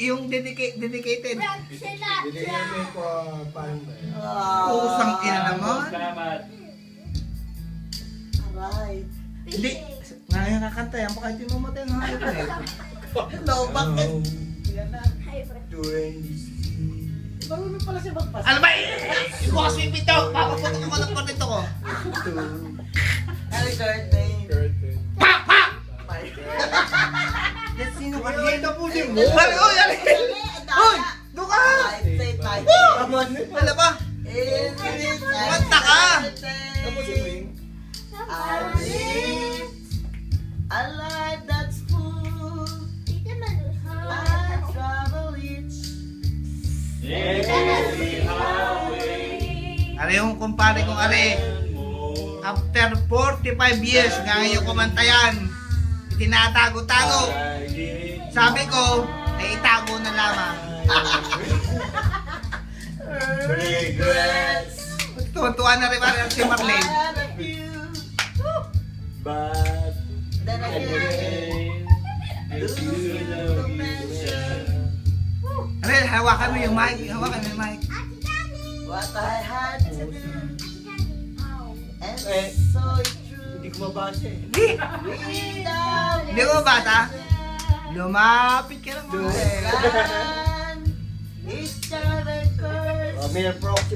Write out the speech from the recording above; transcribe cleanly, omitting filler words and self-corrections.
yung dedicated. Binigyan ko parang Pusang ina naman. Salamat. Alright. Hindi. Ngayon kakanta yan. Baka hindi mamatay ng hayop na ito. No, bakit? Yan na. Marunong pala siya magpasa. Ano ba? Ibukas mo yung pito. Papaputok ako ng kornito ko. Happy birthday. curtain. Pa! Pa! My Yan sino ka? Ay, tapusin mo! Ay! Uy! Ay! Uy! Doon ka! Say bye. Wala ba? Kumanta ka! Tapusin mo yun. I live a life that's full. I travel each. Are yung kumpare kong are. After 45 years, ngayon kumanta yan. Itinatago-tago. Sabi ko, ay itago na lamang. Regrets. Tuwan-tuwa na rin parang si Marlene. I love you. But Then again, to mention Are, hawakan mo yung mic. Hawakan mo yung mic. what I had to do. And Eh. so true. Hindi ko mabasa eh. Without Hindi ko bata. Lumapit ka lang mga. each other curse. May proxy